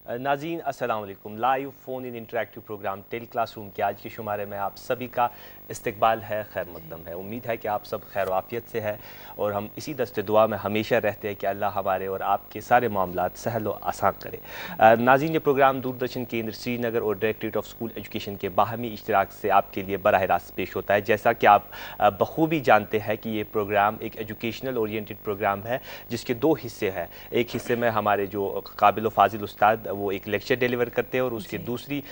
नाज़रीन अस्सलाम वालेकुम। Live phone in interactive program tele class room के आज के शुमारे में आप सभी का इस्तकबाल है, खैर मकदम है। उम्मीद है कि आप सब खैर वाफ़ियत से है और हम इसी दस्ते दुआ में हमेशा रहते हैं कि अल्लाह हमारे और आपके सारे मामलात सहल व आसान करे। नाज़रीन, ये प्रोग्राम दूरदर्शन केंद्र श्रीनगर और डायरेक्टरेट ऑफ स्कूल एजुकेशन के बाहमी इश्तराक से आपके लिए बराह रास्त पेश होता है। जैसा कि आप बखूबी जानते हैं कि ये प्रोग्राम एक एजुकेशनल ओरिएंटेड प्रोग्राम है जिसके दो हिस्से हैं। एक हिस्से में हमारे जो काबिल फाजिल उस्ताद वो एक लेक्चर डिलीवर करते हैं और उसकी दूसरी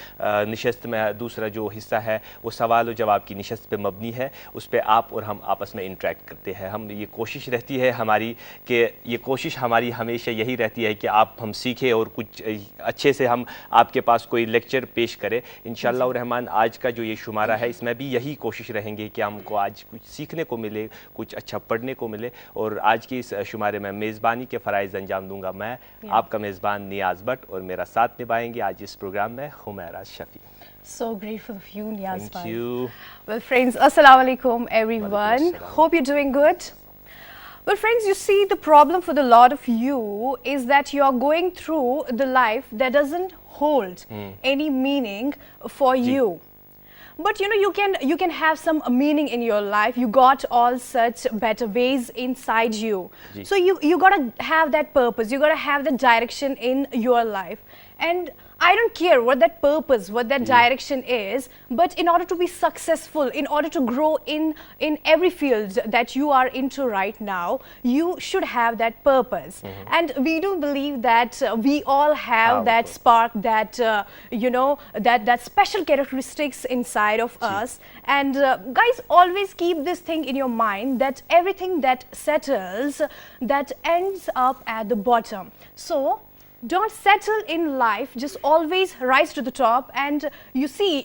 नशस्त में दूसरा जो हिस्सा है वो सवाल और जवाब की नशस्त पे मबनी है। उस पर आप और हम आपस में इंटरेक्ट करते हैं। हम ये कोशिश रहती है हमारी कि ये कोशिश हमारी हमेशा यही रहती है कि आप हम सीखें और कुछ अच्छे से हम आपके पास कोई लेक्चर पेश करें। इंशाअल्लाह रहमान आज का जो ये शुमारा है इसमें भी यही कोशिश रहेंगे कि हमको आज कुछ सीखने को मिले, कुछ अच्छा पढ़ने को मिले। और आज के इस शुमारे में मेज़बानी के फ़राइज़ अंजाम दूंगा मैं, आपका मेज़बान नियाज़ भट्ट, और मेरा साथ निभाएंगे आज इस प्रोग्राम में हुमैराज Shafi. So grateful of you, Niyaz. Thank you. Well, friends, assalamu alaikum, everyone. Hope you're doing good. Well, friends, you see, the problem for the lot of you is that you are going through the life that doesn't hold any meaning for you. But you know, you can have some meaning in your life. You got all such better ways inside you. So you gotta have that purpose. You gotta have the direction in your life. And I don't care what that purpose, what that direction is, but in order to be successful, in order to grow in every field that you are into right now, you should have that purpose. And we do believe that we all have that spark, that you know, that special characteristics inside of us. And guys, always keep this thing in your mind that everything that settles, that ends up at the bottom. So don't settle in life, just always rise to the top. And you see,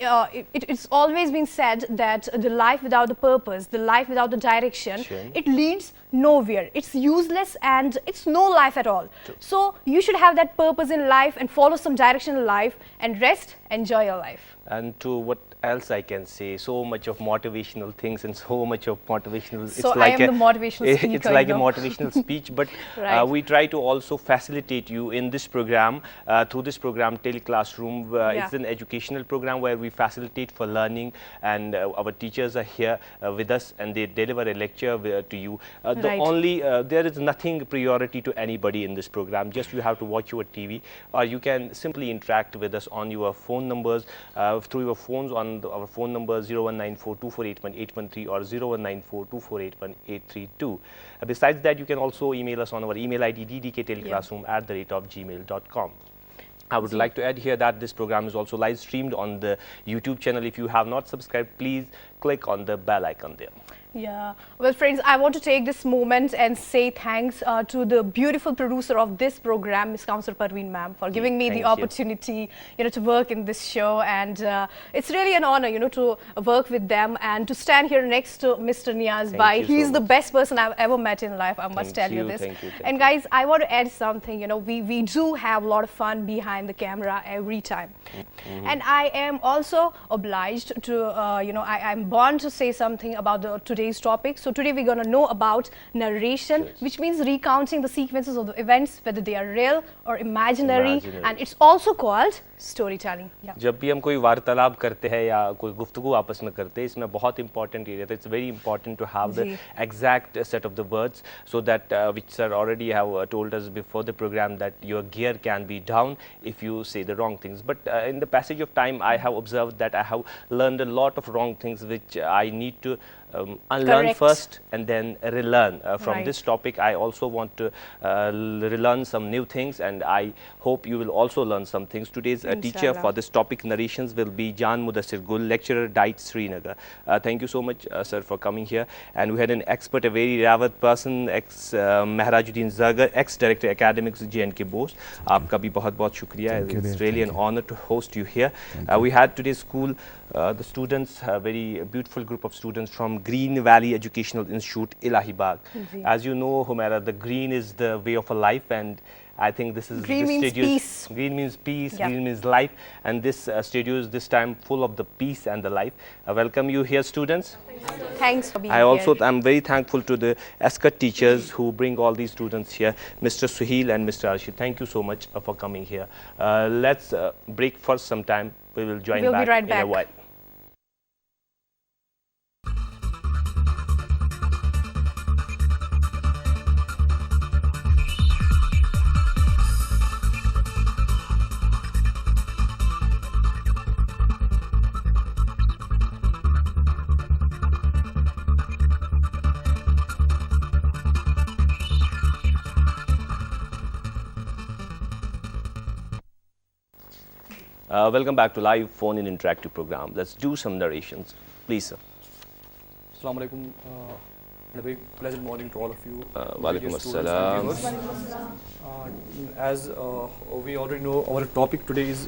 it's always been said that the life without the purpose, the life without the direction, it leads nowhere. It's useless and it's no life at all. So you should have that purpose in life and follow some direction in life and rest, enjoy your life. And to what else I can say, so much of motivational things and so much of motivational, so it's like I am the motivational speaker, it's like a motivational speech, but we try to also facilitate you in this program, through this program Tele Class Room. It's an educational program where we facilitate for learning, and our teachers are here with us and they deliver a lecture to you. There is nothing priority to anybody in this program, just you have to watch your TV, or you can simply interact with us on your phone numbers, through your phones on our phone numbers 019424818113 or 019424818332. Besides that, you can also email us on our email ID ddkteleclassroom@gmail.com. I would like to add here that this program is also live streamed on the YouTube channel. If you have not subscribed, please click on the bell icon there. Yeah, well friends, I want to take this moment and say thanks to the beautiful producer of this program, Ms. Councillor Parveen ma'am, for giving me the opportunity, to work in this show. And it's really an honor, to work with them and to stand here next to Mr. Niyaz bhai. He's the best person I've ever met in life, I must tell you this. And guys, I want to add something, we do have a lot of fun behind the camera every time. And I am also obliged to, I'm bound to say something about today's topic. So today we're going to know about narration, which means recounting the sequences of the events, whether they are real or imaginary. And it's also called storytelling. जब भी हम कोई वार्तालाप करते हैं या कोई गुफ्तगू आपस में करते हैं, इसमें बहुत important area है. It's very important to have the exact set of the words, so that which sir already have told us before the program, that your gear can be down if you say the wrong things. But in the passage of time, I have observed that I have learned a lot of wrong things which I need to unlearn first and then relearn. From this topic, I also want to relearn some new things, and I hope you will also learn some things. Today's teacher for this topic narrations will be Mudasir Gul, lecturer, DIET Sgr. Thank you so much, sir, for coming here. And we had an expert, a very revered person, Sh.Mehraj-ud-Din Zargar, ex-director academics J&K BOSE. Aapka bhi bahut shukriya. It's really an honor to host you here. We had today's school, the students, a very beautiful group of students from from Green Valley Educational Institute, Illahibad. As you know, Humaira, the green is the way of a life, and I think this is Green means peace. Green means peace, Yeah. green means life, and this studio is this time full of the peace and the life. I welcome you here, students. Thanks for being I also here. am very thankful to the Sgr teachers who bring all these students here, Mr. Suhail and Mr. Arshid. Thank you so much for coming here. Let's break for some time. We will join We'll be back right in a back. while. Welcome back to live phone in interactive program. Let's do some narrations, please, sir. Assalamu alaikum. And a very pleasant morning to all of you. Walaikum dear students and assalam. viewers. As we already know, our topic today is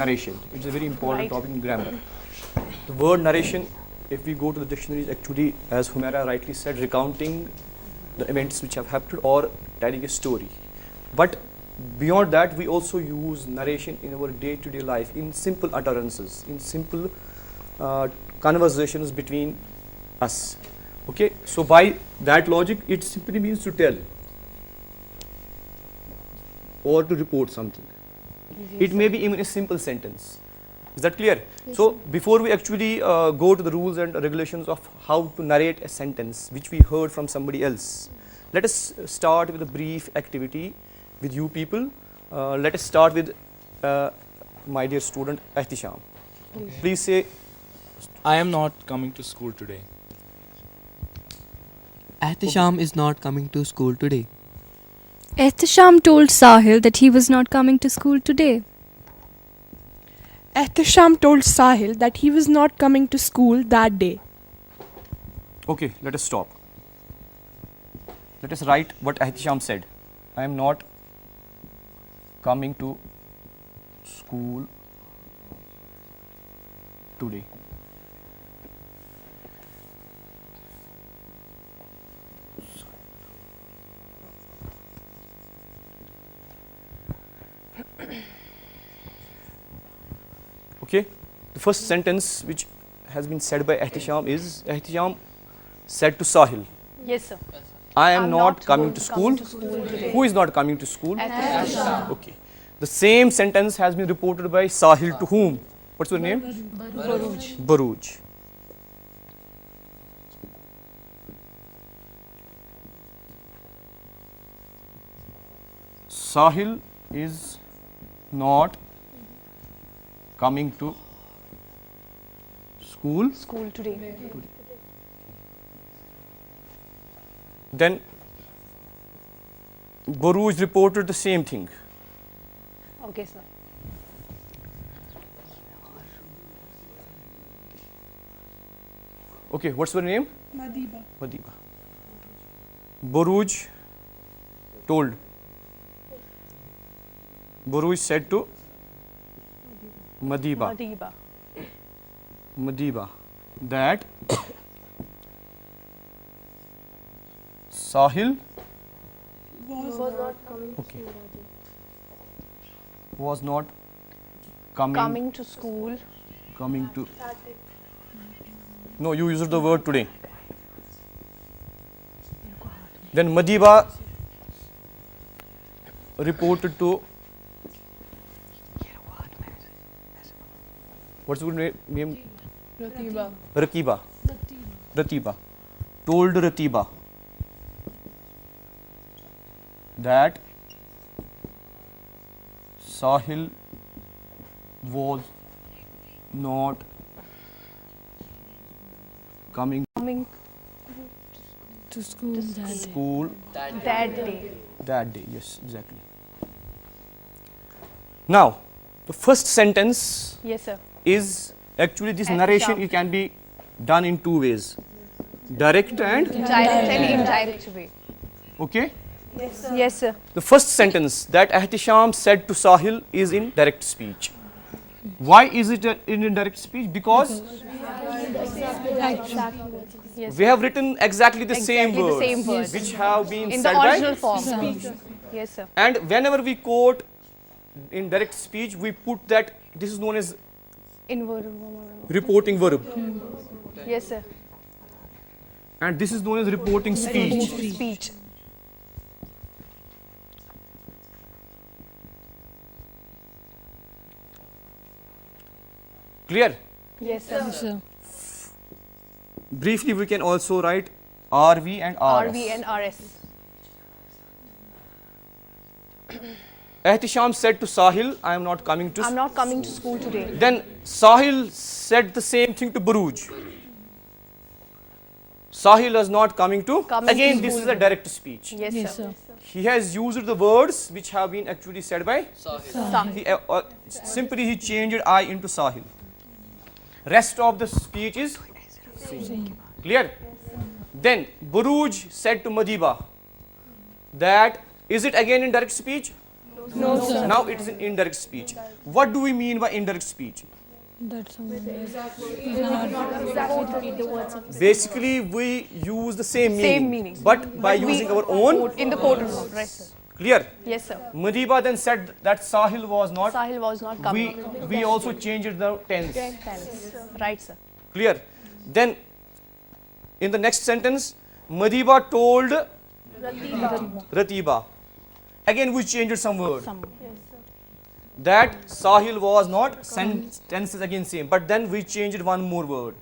narration. It's a very important Right. topic in grammar. The word narration, if we go to the dictionary, is actually, as Humaira rightly said, recounting the events which have happened or telling a story. But beyond that, we also use narration in our day-to-day life, in simple utterances, in simple conversations between us. Okay, so by that logic, it simply means to tell or to report something. It may be even a simple sentence. Is that clear? So before we actually go to the rules and regulations of how to narrate a sentence which we heard from somebody else, let us start with a brief activity with you people. Let us start with my dear student Ehtisham. Please say, I am not coming to school today. Ehtisham is not coming to school today. Ehtisham told Sahil that he was not coming to school today. Ehtisham told Sahil that he was not coming to school that day. okay, let us stop. Let us write what Ehtisham said. I am not coming to school today. Okay, the first sentence which has been said by Ehtisham is, Ehtisham said to Sahil, Yes, sir. I am I'm not coming going to school. today. Who is not coming to school? Ehtisham. Okay. The same sentence has been reported by Sahil to whom? What's your name? Baruj. Sahil is not coming to school. School today. Then Baruj reported the same thing. Okay, sir. Okay, what's your name? Madiba. Madiba. Baruj told. Baruj said to Madiba. Madiba. Madiba that Sahil okay, was not Coming to school. coming to. No, you used the word today. Then Madiba reported to. What's your name? Ratiba. Rakiba. Ratiba. Told Ratiba that Sahil was not coming Coming To school that to day. school that day. that day. Yes, exactly. Now, the first sentence Yes, sir. is actually this Ehtisham. narration. It can be done in two ways: direct and Direct and indirect way. okay. Yes, sir. The first sentence that Ehtisham said to Sahil is in direct speech. Why is it in indirect speech? Because Yes, we have written exactly the same Exactly the words, same words. which have been in said the by original form. Yes, sir. and whenever we quote in direct speech, we put that this is known as In verb. reporting verb, Yes, sir. and this is known as reporting speech. Speech. Clear? Yes, sir. Briefly, we can also write RV and RS. RV and RS. Ehtisham said to Sahil, I am not coming to I'm not coming to school today. Then Sahil said the same thing to Buruj. Sahil is not coming to. Coming Again, to this school. is a direct speech. Yes, sir. He has used the words which have been actually said by Sahil. simply he changed I into Sahil. Rest of the speech is same. Clear? Then Buruj said to Madiba that is it again in direct speech? No, sir. Now it is in indirect speech. What do we mean by indirect speech? That's Basically, we use the same meaning, Same meaning. but by we- using our own. In the quoted form. Right, sir. Clear? Yes, sir. Madiba then said that Sahil was not. Sahil was not coming. We also changed the tense. Tense. Right, sir. Clear? Then in the next sentence, Madiba told Ratiba. Again, we changed some word. That Sahil was not. Tense is again same, but then we changed one more word.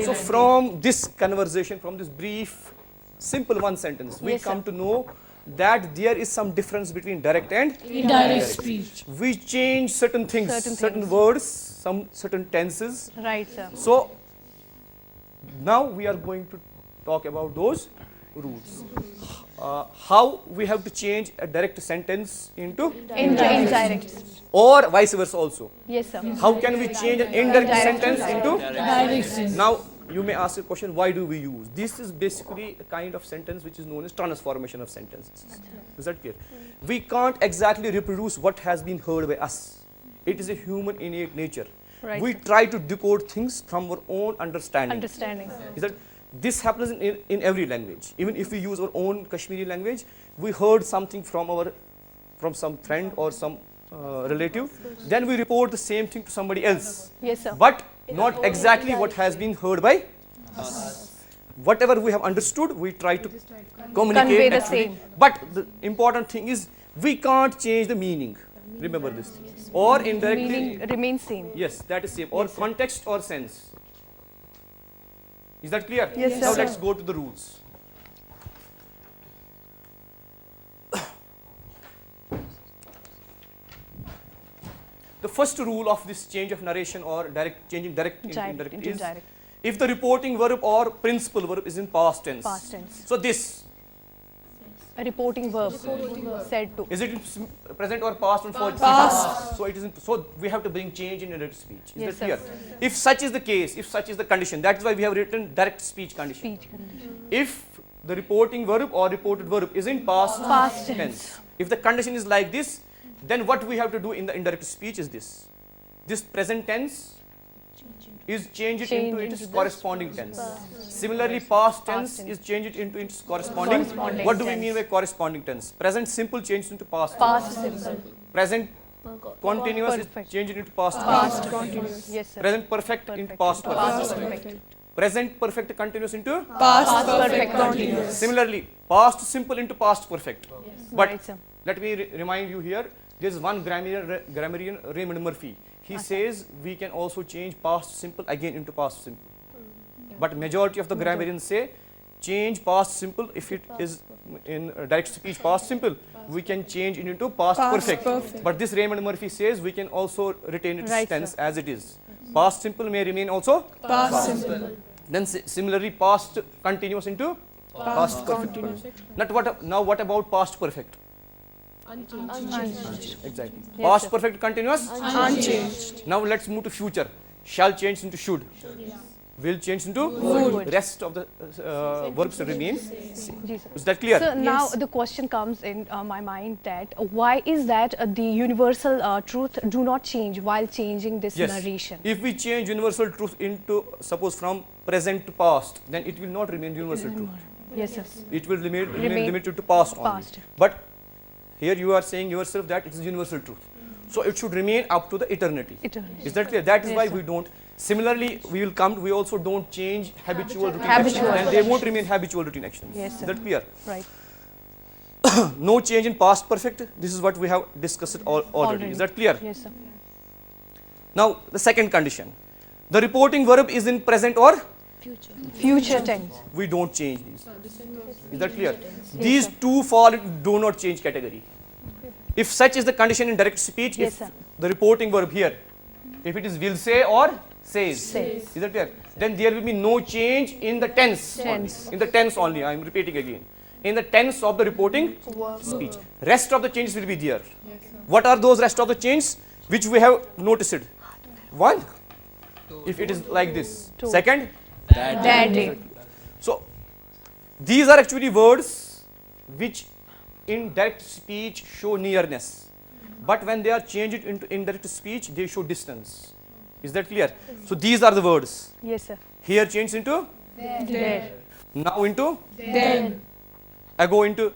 So from this conversation, from this brief, simple one sentence, we Yes, sir. come to know that there is some difference between direct and indirect speech. we change certain things, certain words, some certain tenses. Right, sir. So now we are going to talk about those rules. How we have to change a direct sentence into Indirect. or vice versa also. Yes, sir. How can we change an indirect sentence into? Direct speech. Now you may ask a question, why do we use? This is basically a kind of sentence which is known as transformation of sentences. Is that clear? We can't exactly reproduce what has been heard by us. It is a human innate nature. Right. We try to decode things from our own understanding. Understanding. Is that this happens in every language. Even if we use our own Kashmiri language, we heard something from some friend or some relative, then we report the same thing to somebody else. Yes, sir. But not exactly what has been heard by us. Whatever we have understood, we try to communicate. Convey the actually. same. But the important thing is, we can't change the meaning. Remember this. Or indirectly. Meaning remains same. Yes, that is same. Or context or sense. Is that clear? Yes, Now sir. let's go to the rules. The first rule of this change of narration or changing direct into indirect Into is direct. if the reporting verb or principal verb is in past tense. Past tense. So this, A reporting verb. Said to. is it in present or past or for Past. So it is in, so we have to bring change in direct speech. Is Yes, that clear? sir. If such is the case, if such is the condition, that is why we have written direct speech condition. Speech condition. If the reporting verb or reported verb is in past tense, if the condition is like this, then what we have to do in the indirect speech is this. This present tense is changed into its corresponding tense. Similarly, past tense is changed into its corresponding. What do we mean by corresponding tense? Present simple changed into past. Past simple. Present continuous is Perfect. changed into past. Past continuous. Yes, sir. Present perfect into past perfect. Past perfect. Present perfect continuous into. Past Perfect continuous. Similarly, past simple into past perfect. But Right, sir. let me remind you here, there is one grammarian, Raymond Murphy. He says we can also change past simple again into past simple. But majority of the grammarians say change past simple if it is in direct speech past simple, we can change it into past perfect. But this Raymond Murphy says we can also retain its Right, tense as it is. Past simple may remain also. Past simple. Then similarly past continuous into past perfect. Now what about past perfect? Exactly. Past perfect continuous? Unchanged. Now let's move to future. Shall change into should. will change into Would. rest of the verbs remain. Ji sir. Is that clear? So now the question comes in my mind that why is that the universal truth do not change while changing this Yes. narration? If we change universal truth into, suppose from present to past, then it will not remain universal truth. Yes sir. It will remain Remain limited to past only. Past. But here you are saying yourself that it is universal truth. So it should remain up to the eternity. Eternity. Is that clear? That is Yes, why sir. we don't. Similarly, we also don't change habitual routine Habitual. actions, and they won't remain habitual routine actions. Yes, Is sir. that clear? Right. No change in past perfect. This is what we have discussed already. Is that clear? Yes sir. Now the second condition. The reporting verb is in present or Future tense. we don't change these. Is that clear? These two fall into do not change category. If such is the condition in direct speech, Yes, if sir. the reporting verb here, if it is will say or says, Says. is that clear? Then there will be no change in the tense. Tense. Only. In the tense only, I am repeating again. In the tense of the reporting speech. Rest of the changes will be there. What are those rest of the changes which we have noticed? One, if it is like this. Two. Second, That day. so these are actually words which in direct speech show nearness, but when they are changed into indirect speech, they show distance. Is that clear? So these are the words. Yes sir. Here changed into, There. now into, ago into,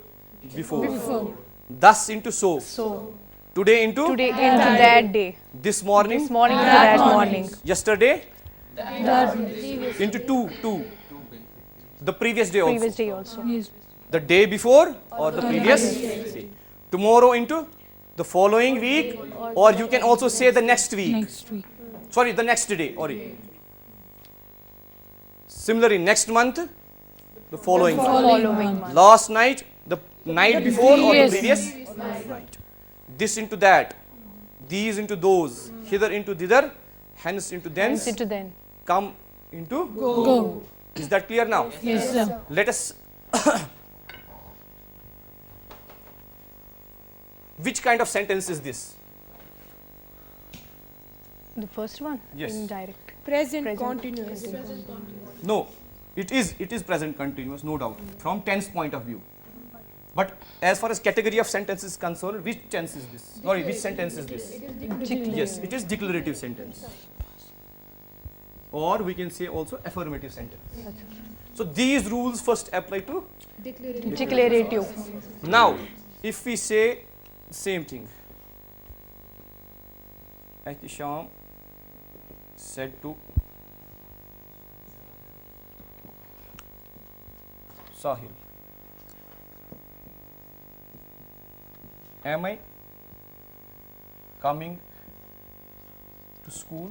before. Thus into so. So Today into, today into that day. this morning, This morning to that morning. yesterday, into two. The previous day also. Previous day also. The day before or the previous day. Tomorrow into the following week, or you can also say the next week. Sorry, the next day. Sorry. Similarly, next month, the following month. Following month. Last night, the night before or the previous night. This into that. These into those. Hither into thither. Hence into thence. Into then. Come into go. Is that clear now? Yes, sir. Let us. Which kind of sentence is this? The first one. Yes. Indirect. Present, Present. continuous. No, it is present continuous, no doubt, from tense point of view. But as far as category of sentence is concerned, which tense is this? Sorry, which sentence is this? Yes, it is declarative sentence. Or we can say also affirmative sentence. So these rules first apply to. Declarative. Now, if we say same thing, Ahtisham said to Sahil, am I coming to school?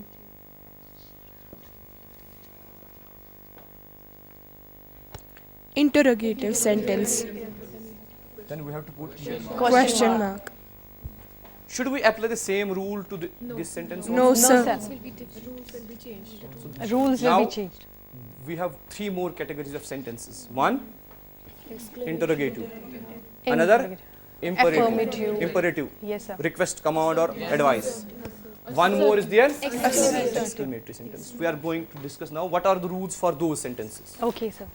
Interrogative sentence. Then we have to put here. Question mark. Should we apply the same rule to this sentence? No, also? sir. Rules will Now- be changed. We have three more categories of sentences. One, interrogative. Another, imperative. Affirmative. Imperative. Yes sir. Request, command or advice. One more is there, exclamatory sentence. We are going to discuss now what are the rules for those sentences. Okay sir.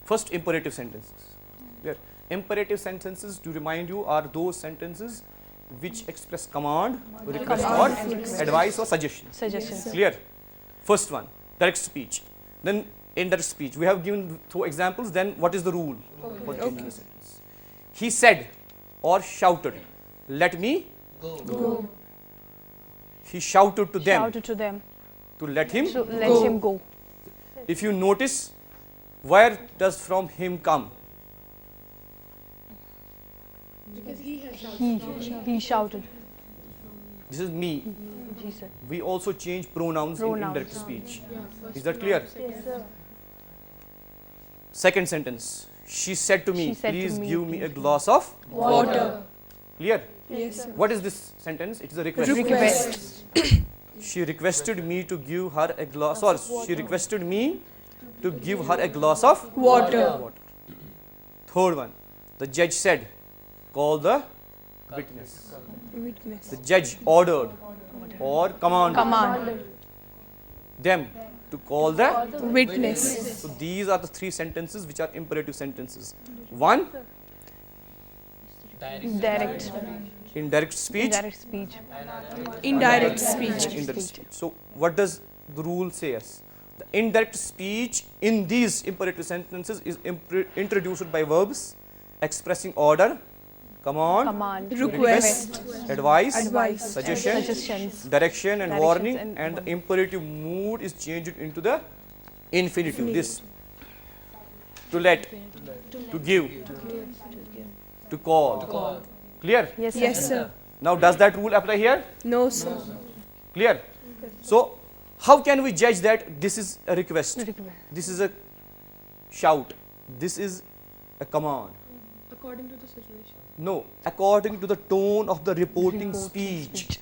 First, imperative sentences. There. Imperative sentences, to remind you, are those sentences which express command, request or advice or suggestion. Suggestions. Clear? First one, direct speech. Then indirect speech. We have given two examples. Then what is the rule for changing the sentence? He said or shouted, let me Go. He shouted to them Shouted to them. to let him. So let him go. If you notice, where does from him come? He shouted. This is me. Ji sir. We also change pronouns in Pronouns. indirect speech. Is that clear? Second sentence. She said to me, She said to please me, give me a glass of Water. Clear? Yes, sir. What is this sentence? It is a request. Request. She requested me to give her a glass, or she requested me to give her a glass of Water. Third one, the judge said, call the witness. Witness. The judge ordered or commanded them to call the Witness. So these are the three sentences which are imperative sentences. One, Direct. indirect speech. Direct speech. Indirect speech. Indirect speech. So what does the rule say us? The indirect speech in these imperative sentences is introduced by verbs expressing order, command, Request. advice, Advice. Suggestions. direction and Directions warning, and and the imperative mood is changed into the infinitive. This to let, to give, to call. Clear? Yes, Yes, sir. Now does that rule apply here? No, sir. Clear? So how can we judge that this is a request, this is a shout, this is a command? According to the situation. No, according to the tone of the reporting speech.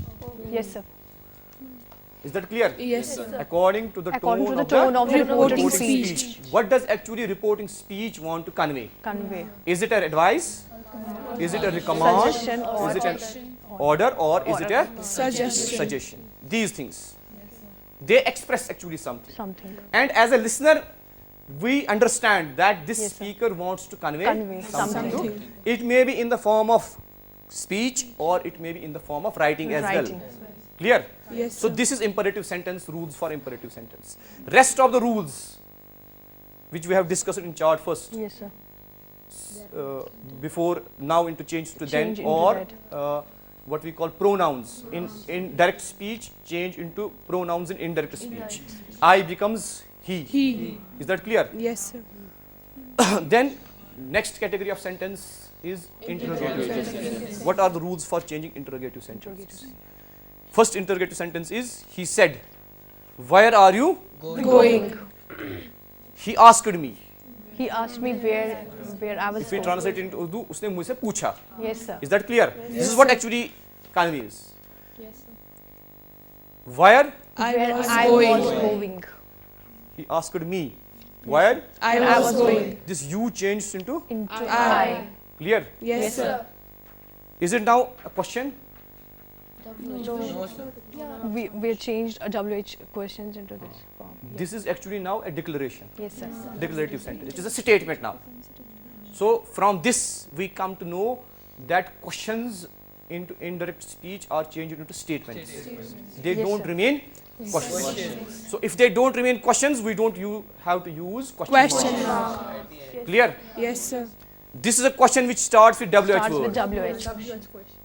Yes, sir. Is that clear? Yes, sir. According to the According to tone the of tone the of the reporting reporting speech. What does actually reporting speech want to convey? Convey. Is it an advice? Is it a command? Suggestion or Is it an order, or is it a Suggestion. suggestion? These things, they express actually something. something. And as a listener, we understand that this Yes, sir. speaker wants to convey, Convey something. something. It may be in the form of speech or it may be in the form of writing as Writing. well. Clear? Yes, So sir. this is imperative sentence, rules for imperative sentence. Rest of the rules which we have discussed in chart first, Yes, sir. before now into change to Change then, into or that. what we call pronouns in direct speech change into pronouns in indirect speech. I becomes he. He. Is that clear? Yes, sir. Then next category of sentence is interrogative sentence. What are the rules for changing interrogative sentence? First interrogative sentence is, he said, where are you Going. He asked me. He asked me where I was If we going. translate it into Urdu, उसने मुझसे पूछा. Yes, sir. Is that clear? This is what actually conveys. Where Where was I going. was going. he asked me. Where I was going. this you changed into Into I. clear. Yes, sir. Is it now a question? We changed a WH questions into this form. This is actually now a declaration. Yes, sir. Declarative sentence. It is a statement now. So from this we come to know that questions into indirect speech are changed into statements. They Yes, don't sir. remain questions. So if they don't remain questions, we don't have to use Question mark. mark. Clear? Yes, sir. This is a question which starts with WH Starts word. with WH.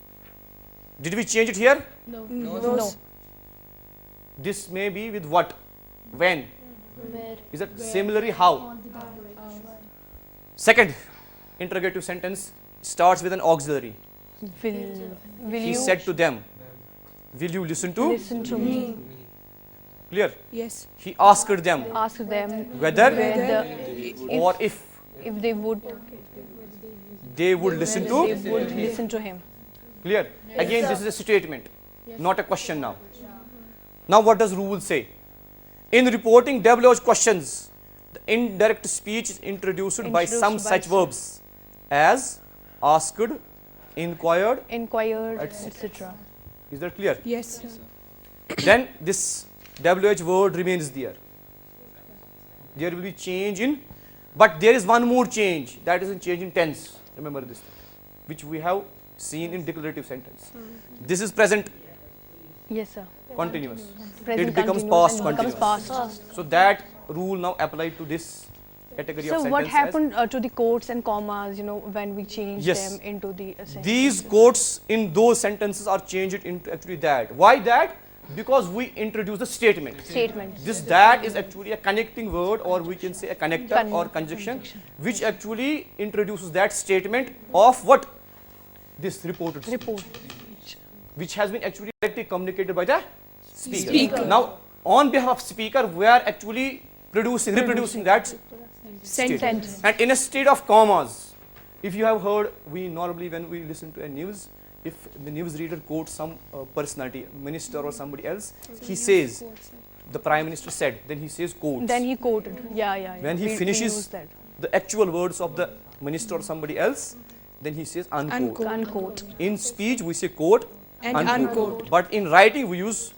Did we change it here? No. This may be with what? When? Is it similarly how? Second interrogative sentence starts with an auxiliary. Will He you said to them, will you listen to? listen to me? Clear? Yes. He asked them Ask them whether whether or if if they would listen they to. would listen to him. Clear? Again, this is a statement, not a question now. Now what does rule say? In reporting WH questions, the indirect speech is introduced by some Introduced by such verbs as asked, inquired. Inquired, Etc. etc. Is that clear? Yes, sir. Then this WH word remains there. There will be change in, but there is one more change, that is in change in tense. Remember this, which we have seen in declarative sentence. This is present Yes, sir. continuous. Present It becomes continuous past and becomes continuous. past. So that rule now applied to this category of So sentence. what as- happened to the quotes and commas, when we changed Yes. them into the sentence? These quotes in those sentences are changed into actually that. Why that? Because we introduce the statement. Statements. This that is actually a connecting word, or we can say a connector or conjunction, Conjunction. which actually introduces that statement of what? This reported speech, Report. which has been actually directly communicated by the speaker. Speaker. Now, on behalf of speaker, we are actually reproducing that Sentence. and in a state of commas. If you have heard, we normally when we listen to a news, if the news reader quotes some personality, minister or somebody else, he says, the prime minister said, then he says quotes. Then he quoted. Yeah. When he We finishes use that. the actual words of the minister or somebody else, then he says unquote. Unquote. Unquote. In speech we say quote And unquote. But in writing we use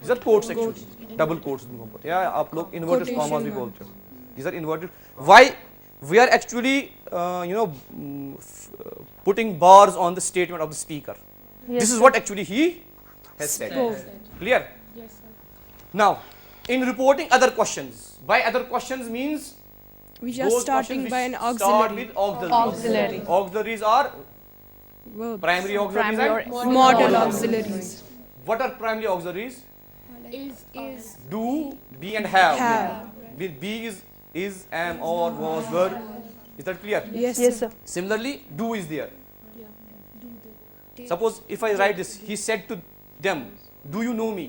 these are quotes actually, double quotes. Yeah, आप लोग inverted commas भी बोलते हो. These are inverted. Why we are actually putting bars on the statement of the speaker. Yes, This is sir. what actually he has said. Clear? Yes, sir. Now, in reporting other questions, by other questions means We just those starting questions by an which start auxiliary. with auxiliaries. Auxiliary. Auxiliaries are Verb. primary auxiliaries. Primary and or Model auxiliaries. what are primary auxiliaries? Is Do, be, and have. Have. With be is, am, or, was, were. Is that clear? Yes, Yes, sir. sir. Similarly, do is there. Suppose if I write this, he said to them, "Do you know me?"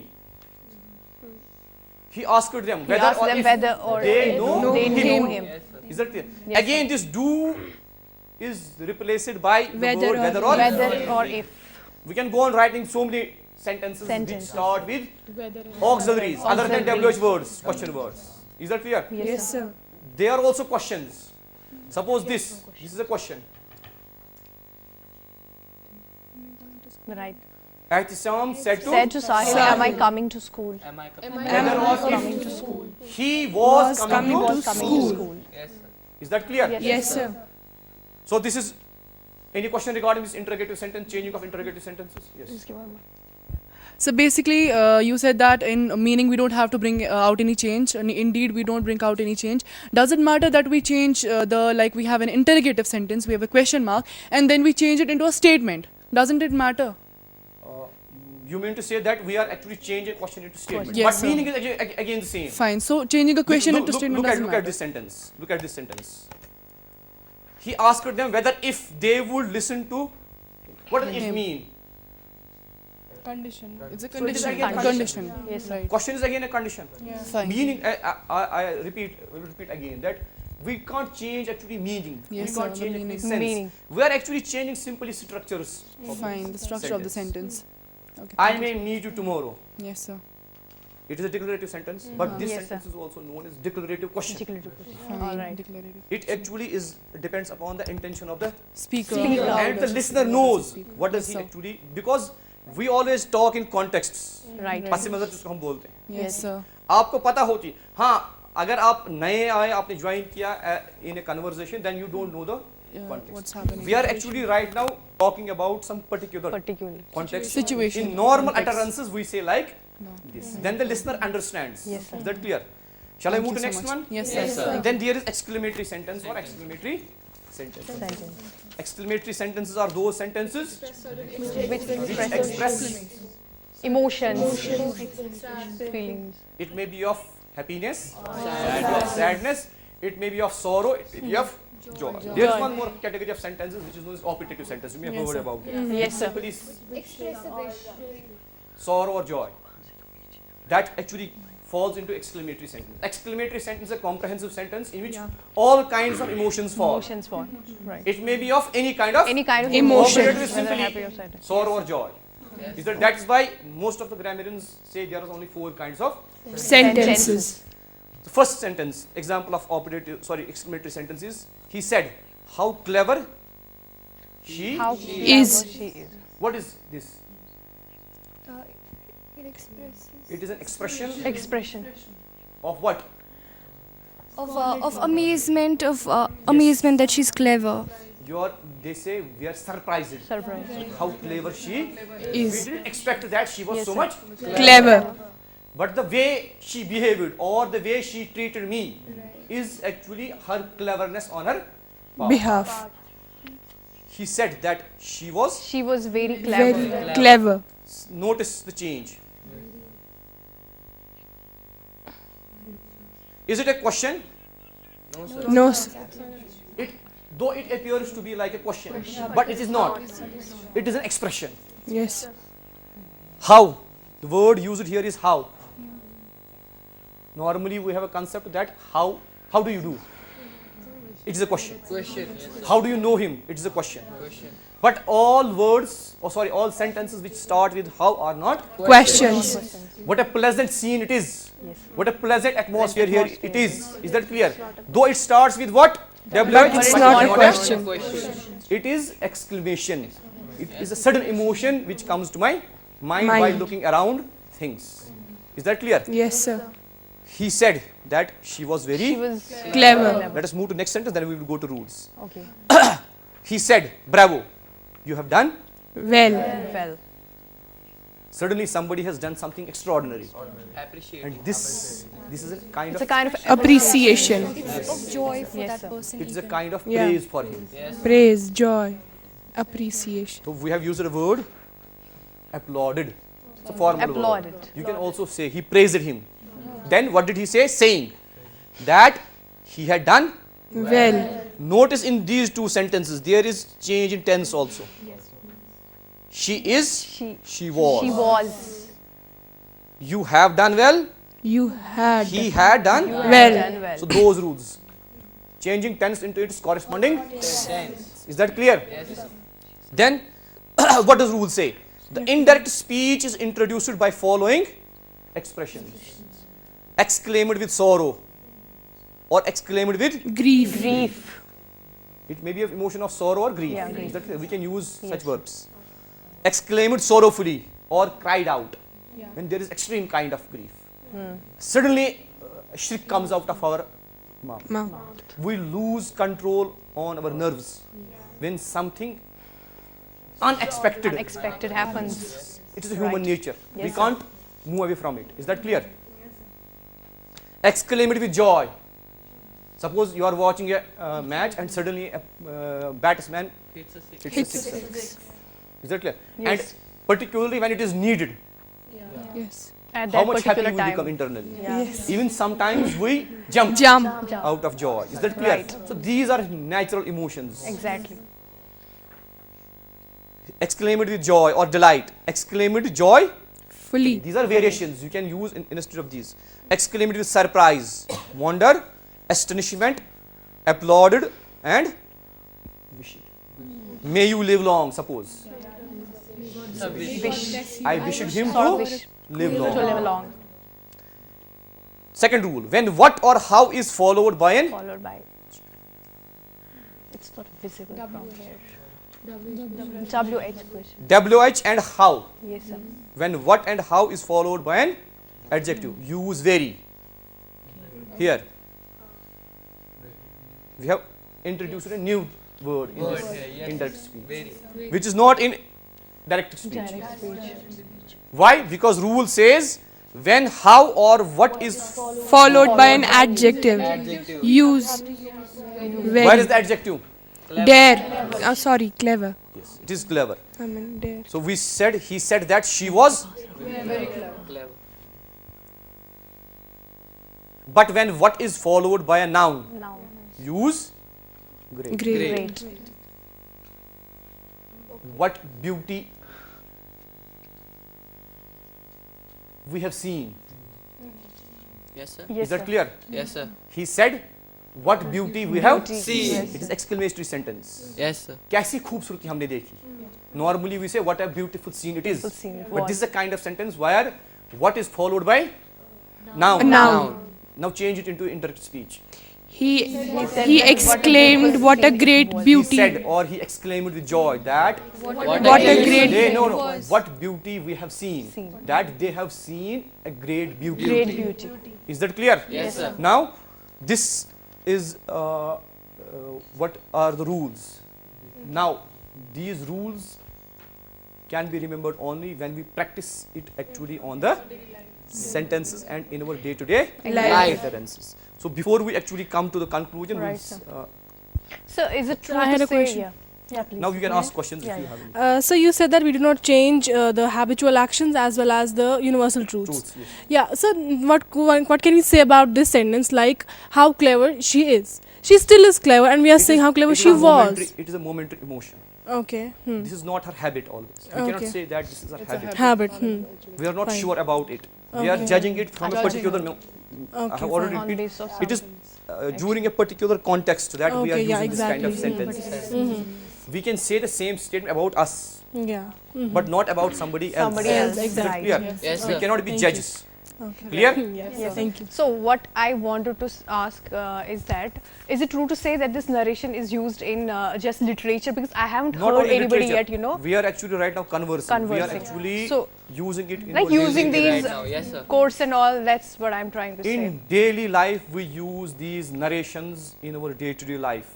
He asked them He whether asked or them if whether or they if know they him. know him. Is that clear? Yes, Again, this do is replaced by the Whether word or whether or. Whether or if. We can go on writing so many sentences which Sentences. start with auxiliaries other than Auxiliaries. WH words, question words. Is that clear? Yes, sir. They are also questions. Suppose this is a question. Right. Ihtisam said Said to Sahil, am I coming to school? whether or Coming if to school. he was coming coming to to Coming to school. Is that clear? Yes. Yes, sir. So this is any question regarding this interrogative sentence, changing of interrogative sentences? Yes. So basically, you said that in meaning we don't have to bring out any change. And indeed, we don't bring out any change. Does it matter that we change like we have an interrogative sentence, we have a question mark, and then we change it into a statement? Doesn't it matter? You mean to say that we are actually changing question into statement, Yes, but sir. meaning is again the same. Fine. So changing a question into statement doesn't look at matter. this sentence. Look at this sentence. He asked them whether if they would listen to. What does if Him. mean? Condition. It's a So it is condition. again Condition. Yes, sir. Right. Question is again a condition. Fine. Meaning, I repeat again that we can't change actually meaning. Yes, we sir, can't the change meaning. actually sense. Meaning. We are actually changing simply structures. of Fine. The structure of the sentence. Okay. I may need you tomorrow. Yes, sir. It is a declarative sentence, but this Yes, sentence is also known as declarative question. Fine. All right. Declarative. It actually depends upon the intention of the Speaker. Speaker. and the listener knows what does Yes, he sir. actually, because we always talk in contexts. Right. पस मंजर जिसको हम बोलते हैं. Yes, sir. आपको पता होती, हाँ अगर आप नए आए आपने ज्वाइन किया in a conversation, then you don't know the context. What's happening? We are actually right now talking about some particular Particularly. context. Situation. In normal Context. utterances we say like No. this. Then the listener understands. Yes, sir. Is that clear? Shall I Thank move you to so next much. one? Yes, sir. Then there is exclamatory sentence or exclamatory sentence. Sentence. Exclamatory sentences are those sentences Which which expresses express. emotions, feelings. It may be of happiness, sadness, it may be of sorrow, it may be of joy. There is one more category of sentences which is known as operative sentence. You may have Yes, heard sir. about it. Yes, sir. Simply sorrow or joy. That actually falls into exclamatory sentence. Exclamatory sentence is a comprehensive sentence in which all kinds of emotions fall. Emotions for. Right. It may be of any kind of Any kind of Emotion. Operative is whether simply happy or sad. sorrow or joy. That is why most of the grammarians say there are only 4 kinds of. Sentences. The first sentence, example of exclamatory sentence is, he said, how clever she How Is. clever she is. What is this? it expresses It is an expression Expression. of what? of amazement amazement that she's clever. They say we are surprised Surprise. how clever she Is. We didn't expect that she was Yes, so sir. much, Clever. but the way she behaved or the way she treated me is actually her cleverness on her part. Behalf. He said that she was. She was very clever. Very clever. Notice the change. Is it a question? No, sir. Though it appears to be like a question, but it is not. It is an expression. Yes. How? The word used here is how. Normally we have a concept that how do you do? It is a question. How do you know him? It is a question. But all words, all sentences which start with how are not. Questions. What a pleasant scene it is. What a pleasant atmosphere here it is. Is that clear? Though it starts with what? WH It's is not a a question. It is exclamation. It is a sudden emotion which comes to my mind while Mind. looking around things. Is that clear? Yes, sir. He said that she was very. She was Clever. Let us move to next sentence, then we will go to rules. okay. He said, "Bravo, you have done." Well. Well, Suddenly, somebody has done something extraordinary, and this is a kind it's of a kind of Appreciation. Joy for Yes, that sir. person. it's a kind of Yeah. praise for him. Praise, joy, appreciation. So we have used the word applauded. It's a formal word. Applauded. You can also say he praised him. Then what did he say? Saying that he had done. Well. Notice in these two sentences there is change in tense also. She is. She was. She was. You have done well. You had. He had done. Well. Done well. So those rules. Changing tense into its corresponding tense. Is that clear? Yes. Then what does rule say? The indirect speech is introduced by following expressions. Exclaimed with sorrow or exclaimed with Grief. Grief. it may be an emotion of sorrow or grief. Yeah, grief. Is that clear? We can use such verbs. Exclaimed sorrowfully or cried out when there is extreme kind of grief. Suddenly a shriek comes out of our mouth. Mouth. We lose control on our nerves when something unexpected. Unexpected happens. It is a human nature. Yes, We sir. can't move away from it. Is that clear? Exclaimed with joy. Suppose you are watching a match and suddenly a batsman hits a sixer. Is that clear? Yes. And particularly when it is needed, Yes. At how that much happy particular we time. become internally. Yeah. Yes. Even sometimes we jump Jump. out of joy. Is that clear? Right. So these are natural emotions. Exactly. Exclaimed with joy or delight. Exclaimed with joy. Fully. These are variations you can use instead of these. Exclaimed with surprise, wonder, astonishment, applauded, and wished. May you live long, suppose. Wish. I wished him Sort of to wish live to long. live along. Second rule, when what or how is followed by an Followed by. It's not visible from here. WH question. WH and how. Yes, sir. When what and how is followed by an adjective, use very. Here, we have introduced a new word in this indirect speech, which is not in direct speech. Direct speech. Why? Because rule says when, how, or what is. Followed by an adjective. Use. Very. Where is the adjective? Dare. Oh, sorry, clever. Yes, it is clever. I mean, dare. So we said, he said that she was. But when what is followed by a noun, Now. use great. Great. What beauty we have seen. Yes, sir. Yes, Is that sir. clear? Yes, sir. He said, what beauty we have Beauty. seen. Yes. It is exclamatory sentence. Yes, sir. कैसी खूबसूरती हमने देखी. Normally we say what a beautiful scene it is. Beautiful scene it But was. this is a kind of sentence where what is followed by noun. A noun. Now change it into indirect speech. He exclaimed, what a great He beauty. said or he exclaimed with joy that What a great what beauty we have seen. That they have seen a great beauty. Great beauty. Is that clear? Yes, sir. Now this is what are the rules. Now these rules can be remembered only when we practice it actually on the sentences and in our day-to-day Life. utterances. So before we actually come to the conclusion, Right, we'll sir. So is it true I to had a say? question. Yeah. Yeah, please. now you can ask questions Yeah, if you yeah. have any So you said that we do not change the habitual actions as well as the universal truths. truths. Yes. Yeah. So what can we say about this sentence? Like how clever she is. She still is clever, and we are saying how clever It is she a momentary- was. It is a momentary emotion. Okay. This is not her habit always. We cannot Okay. say that this is her habit. Habit. We are not Fine. sure about it. We are judging it from a particular. I Okay. have already On repeated. basis of It is during a particular context that we are Okay, using yeah, this kind of exactly. sentence. We can say the same statement about us, Yeah. but not about somebody else. Somebody else. Is that Exactly. clear? Yes. Yes, We sir. cannot be Thank judges. Clear? Yes. Thank you. So what I wanted to ask is that, is it true to say that this narration is used in just literature? Because I haven't Not heard only anybody literature. yet, you know, We are actually right now conversing. We are Conversing. actually So, using it in like our daily using life. these Right now, yes, sir. course and all, that's what I'm trying to say. In daily life, we use these narrations in our day-to-day life.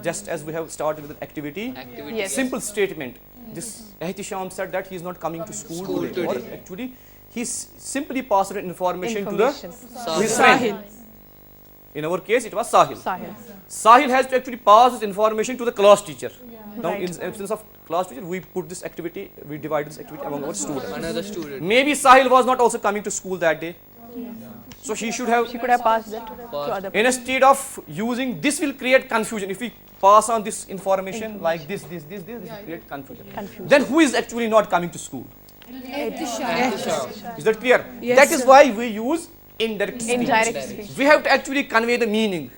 Just as we have started with an activity, Activity. Yes. simple statement. This Ehtisham said that he is not coming to school today. Or actually, he simply passed information to Information. his friend. In our case, it was Sahil. Sahil. Sahil has to actually pass this information to the class teacher. Now, Right. in absence of class teacher, we put this activity, we divide this activity among our students. Another student. Maybe Sahil was not also coming to school that day. So she should have, She could have passed that to other people. instead of using, this will create confusion. If we pass on this information like this will create confusion. Then who is actually not coming to school? Is that clear? Yes, That is sir. why we use indirect speech. Indirect speech. We have to actually convey the meaning.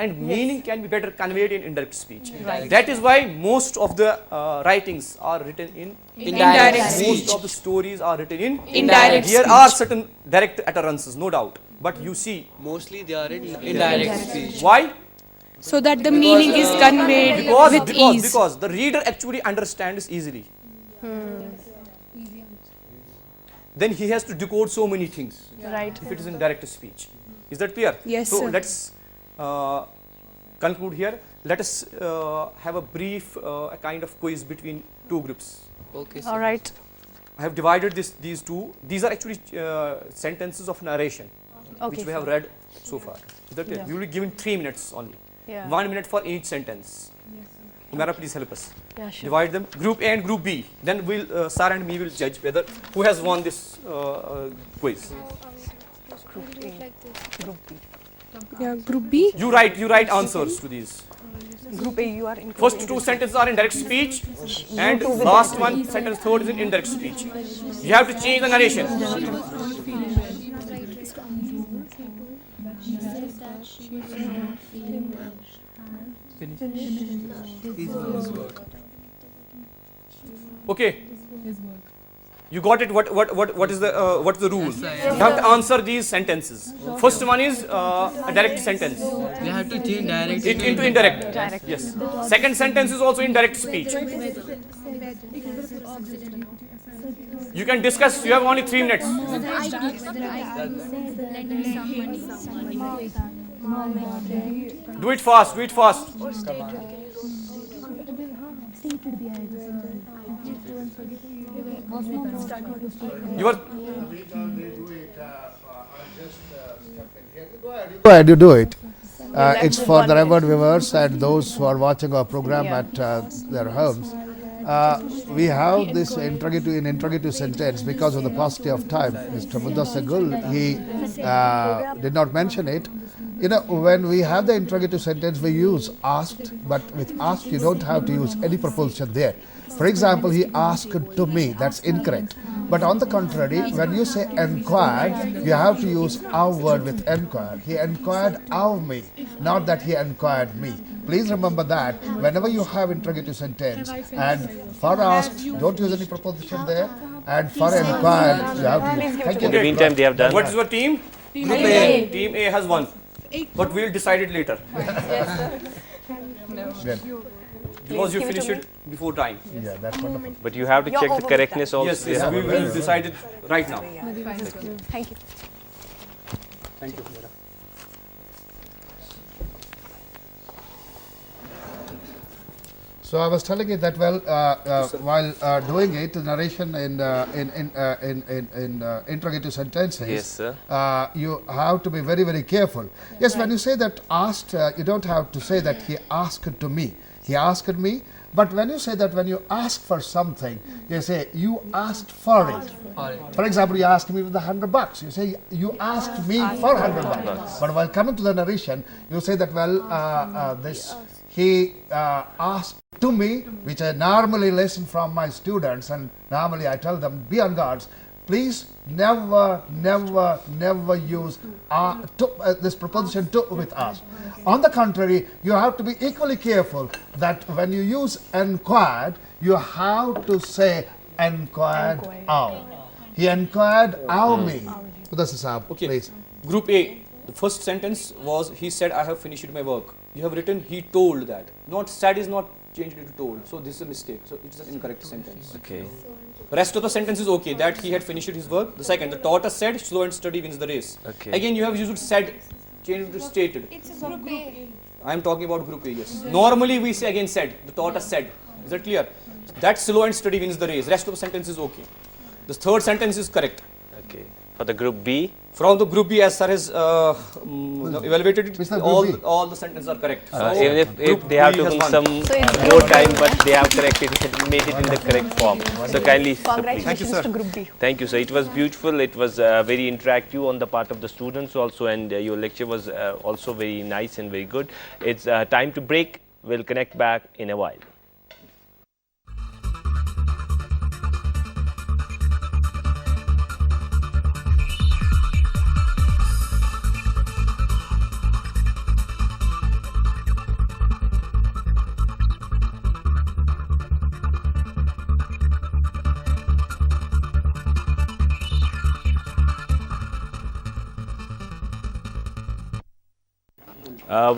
And meaning can be better conveyed in indirect speech. Right. That is why most of the writings are written in Indirect speech. most of the stories are written in Indirect There are certain direct utterances, no doubt. But you see, Mostly they are in indirect speech. why? So that the meaning is conveyed with ease. Because the reader actually understands easily. Then he has to decode so many things Right. if it is in direct speech. Is that clear? Yes, So sir. let's conclude here. Let us have a brief, a kind of quiz between two groups. Okay, sir. All right. I have divided these two. These are actually sentences of narration, Okay. which we have read so far. Is that clear? Yeah. We will be given 3 minutes only. Yeah. 1 minute for each sentence. Humara, please help us. Yeah, sure. Divide them, group A and group B. Then we'll, Sir and me will judge whether who has won this quiz. Yeah, group B. You write answers to these. Group A, you are in. First two sentences are in direct speech, and last one sentence, third is in indirect speech. You have to change the narration. Okay. You got it? What is the rule? You have to answer these sentences. First one is a direct sentence. They have to change direct It into indirect. Yes. Second sentence is also indirect speech. You can discuss. You have only 3 minutes. Do it fast. Do it fast. You are. Go ahead, you do it. let's It's move for on the with remote viewers and those who are watching our program Yeah. at their homes. We have this interrogative sentence because of the paucity of time. Mr. Mudasir Gul, he did not mention it. You know, when we have the interrogative sentence, we use asked, but with asked, you don't have to use any preposition there. For example, he asked to me, that's incorrect. But on the contrary, when you say enquired, you have to use our word with enquired. He enquired of me, not that he enquired me. Please remember that whenever you have interrogative sentence, and for asked, don't use any preposition there, and for enquired, you have to use. Thank In the you. meantime, they have done. What is your team? Group A. Team A has won. But we'll decide it later. Good. Because you give it to finished it before time. Yeah, that's wonderful. But you have to You're check the over with correctness also. Yes, They yes, have we a- will decide it right now. Thank you. Thank you, Humera. So I was telling you that while doing it, the narration in interrogative sentences, Yes, sir. You have to be very, very careful. Yes, when you say that asked, you don't have to say that he asked to me. He asked me. But when you say that when you ask for something, you say you asked for it. For example, you asked me with the $100. You say you asked me for $100. But while coming to the narration, you say that he asked to me, which I normally listen from my students, and normally I tell them, be on guards. Please never use this preposition to with us. On the contrary, you have to be equally careful that when you use enquired, you have to say enquired of. He inquired how me. Mudasir Saab, Okay. please. Group A, the first sentence was he said I have finished my work. You have written he told that. Not said is not changed into told. So this is a mistake. So it is an incorrect sentence. Okay. The rest of the sentence is okay. That he had finished his work. The second, the tortoise said slow and steady wins the race. Okay. Again you have used said, changed to stated. It's a group A. I am talking about group A, yes. Normally we say again said. The tortoise said. Is that clear? That slow and steady wins the race. Rest of the sentence is okay. The third sentence is correct. Okay. For the group B, From the group B, as sir has evaluated it, Which is the group B? all the sentences are correct. So even if group they have B taken has won. some So it's more group time, but they have corrected it, made it in the correct form. So kindly, sir, please. Congratulations to group B. Thank you, sir. It was beautiful. It was very interactive on the part of the students also, and your lecture was also very nice and very good. It's time to break. We'll connect back in a while.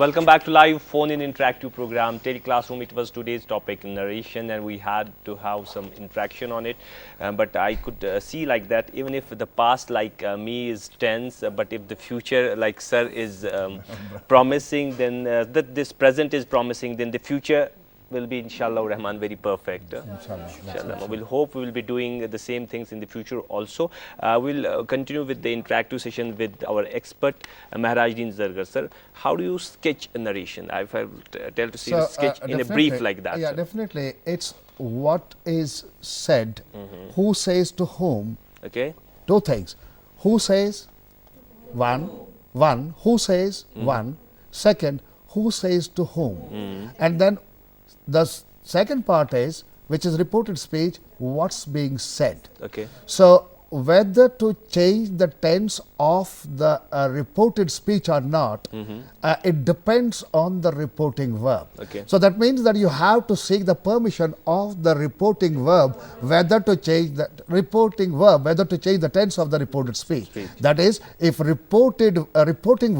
Welcome back to live phone-in interactive program Tele Class Room. It was today's topic, narration, and we had to have some interaction on it. But I could see like that even if the past like me is tense, but if the future like sir is promising, then that this present is promising, then the future will be inshallah Rahman very perfect. Inshallah. We'll hope we will be doing the same things in the future also. We'll continue with the interactive session with our expert Sh.Mehraj-ud-Din Zargar. Sir, how do you sketch a narration? I've tell to see sketch in a brief like that. Yeah, sir. definitely. It's what is said, who says to whom. Okay. Two things. Who says? One. Who says? One. Second, who says to whom? And then the second part is, which is reported speech, what's being said. Okay. So whether to change the tense of the reported speech or not, it depends on the reporting verb. Okay. So that means that you have to seek the permission of the reporting verb whether to change the reporting verb, whether to change the tense of the reported speech. That is, if reporting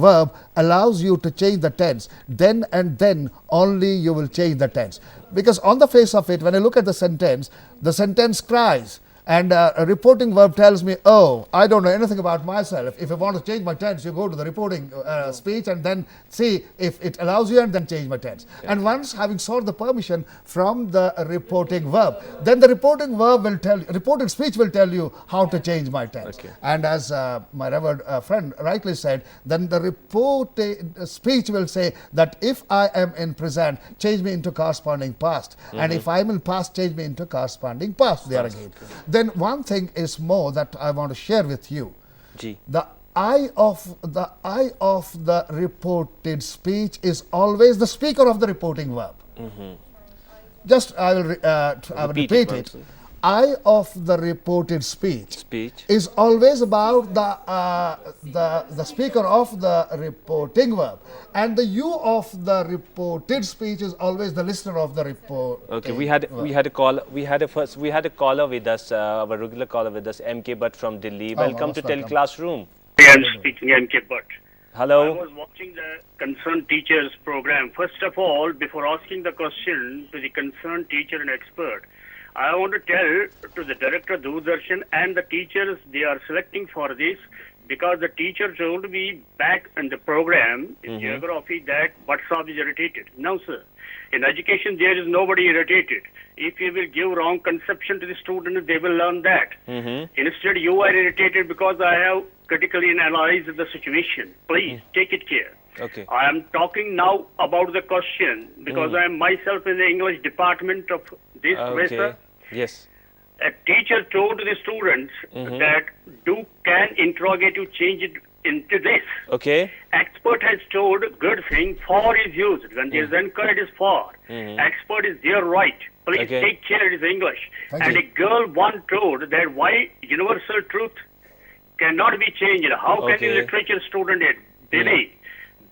verb allows you to change the tense, then and then only you will change the tense. Because on the face of it, when I look at the sentence cries. And a reporting verb tells me, oh, I don't know anything about myself. If I want to change my tense, you go to the reporting speech and then see if it allows you and then change my tense. And once having sought the permission from the reporting verb, then the reporting verb will tell you, reported speech will tell you how to change my tense. Okay. And as my revered friend rightly said, then the reported speech will say that if I am in present, change me into corresponding past. And if I am in past, change me into corresponding past there again. Then one thing is more that I want to share with you. G. The I of the reported speech is always the speaker of the reporting verb. Just I will repeat it. I of the reported speech is always about the speaker of the reporting verb, and the you of the reported speech is always the listener of the report. Okay, we had a caller with us, our regular caller with us, MK Bhatt from Delhi. Welcome to Tele Class Room. I am speaking, MK Bhatt. Hello. I was watching the concerned teachers program. First of all, before asking the question to the concerned teacher and expert, I want to tell to the director Doordarshan and the teachers they are selecting for this, because the teacher told me back in the program in geography that Whatsapp is irritated. No, sir. In education, there is nobody irritated. If you will give wrong conception to the student, they will learn that. Instead, you are irritated because I have critically analyzed the situation. Please take it care. Okay. I am talking now about the question because I am myself in the English department of this semester. Yes. A teacher told the students that can interrogative change it into this. Okay. Expert has told good thing, for is used. When there is encouraged is for. Expert is there right. Please take care, it is English. And a girl one told that why universal truth cannot be changed. How can a literature student believe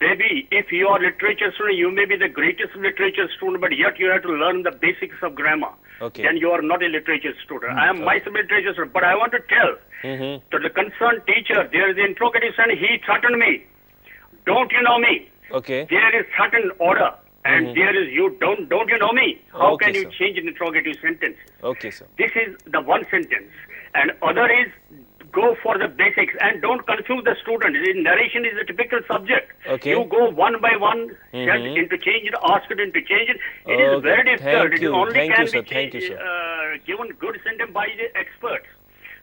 Baby, if you are literature student, you may be the greatest literature student, but yet you have to learn the basics of grammar. Okay. Then you are not a literature student. I am myself a literature student, but I want to tell to the concerned teacher, there is the interrogative and he threatened me. Don't you know me? Okay. There is certain order, and there is you don't you know me? How Okay, can you sir. change an interrogative sentence? Okay, sir. This is the one sentence, and other is go for the basics and don't confuse the student. Narration is a typical subject. Okay. You go one by one, said interchange it, ask it interchange it. It is Okay. very difficult. Thank It you. only Thank can you, sir. be Thank you, given good sentence by the experts.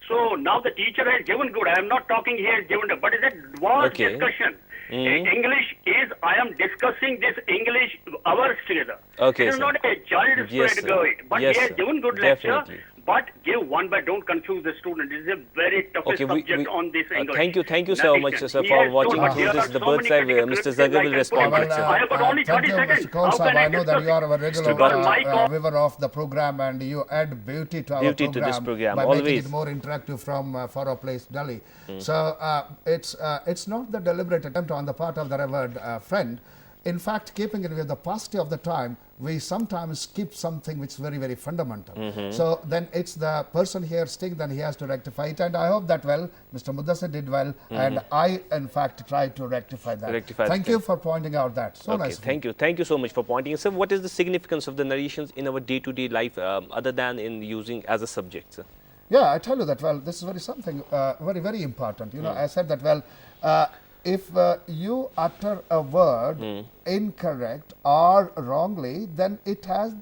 So now the teacher has given good. I am not talking here given, but it's a vast Okay. discussion. English is, I am discussing this English hours together. Okay, It is sir. not a child's Yes, play to sir. go it. But Yes, he has sir. given good Definitely. lecture. But give one by don't confuse the student. This is a very toughest Okay, subject on this English. thank you so much, Narration. sir, He for has watching told- through there this are the so bird's many eye. critical Mr. criticisms Zargar I will can respond put to in. it, sir. I have got only Thank 30 you, seconds. Mr. How Kausab. can I know that you are our regular But- my call- viewer of the program, and you add beauty to our Beauty to program, this program, by making always. it more interactive from far off place, Delhi. So it's not the deliberate attempt on the part of the revered friend. In fact, keeping it with the paucity of the time, we sometimes skip something which is very, very fundamental. So then it's the person here sting, then he has to rectify it. And I hope that, well, Mr. Mudasir did well, and I, in fact, tried to rectify that. Thank you for pointing out that. So Okay, nice. thank you so much for pointing out. Sir, what is the significance of the narrations in our day-to-day life, other than in using as a subject, sir? Yeah, I tell you that, well, this is very, very important. You know, I said that, well, if you utter a word incorrect or wrongly, then it has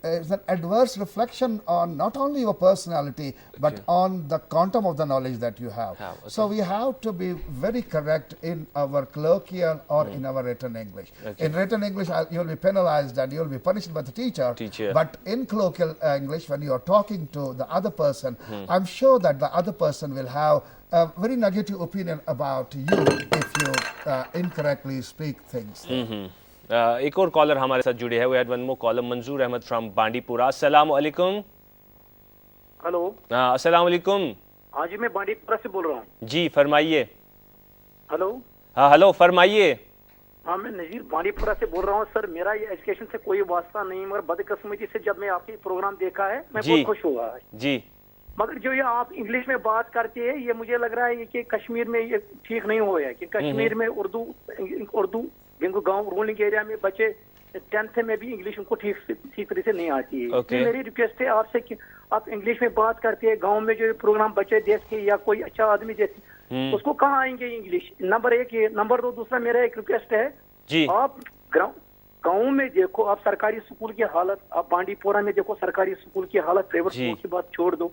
is an adverse reflection on not only your personality, but on the quantum of the knowledge that you have. So we have to be very correct in our colloquial or in our written English. In written English, you'll be penalized and you'll be punished by the teacher. But in colloquial English, when you're talking to the other person, I'm sure that the other person will have a very negative opinion about you if you incorrectly speak things. एक और collar हमारे साथ जुड़े हैं. We had one more caller, मंजूर Ahmad from Bandipora. अस्सलाम वालेकुम. Hello. अस्सलाम वालेकुम. हाँ जी, मैं बांडीपुरा से बोल रहा हूँ. जी फरमाइए. हेलो. हाँ हेलो फरमाइए. हाँ, मैं नजीर बांडीपुरा से बोल रहा हूँ. सर, मेरा ये एजुकेशन से कोई वास्ता नहीं, मगर बदकिस्मती से जब मैं आपकी प्रोग्राम देखा है, मैं बहुत खुश हुआ. जी. मगर जो ये आप इंग्लिश में बात करते हैं, ये मुझे लग रहा है कि कश्मीर में ये ठीक नहीं हुआ है. कि कश्मीर में उर्दू जिनको गांव रूलिंग एरिया में बच्चे 10th में भी इंग्लिश उनको ठीक तरह से नहीं आती है. मेरी रिक्वेस्ट है आपसे कि आप इंग्लिश में बात करते हैं. गांव में जो प्रोग्राम बच्चे देखते या कोई अच्छा आदमी देखते, उसको कहाँ आएंगे इंग्लिश. नंबर 1 ये. नंबर 2 दूसरा मेरा एक रिक्वेस्ट है, आप गाँव में देखो, आप सरकारी स्कूल की हालत, आप बांडीपुरा में देखो सरकारी स्कूल की हालत, प्राइवेट स्कूल की बात छोड़ दो.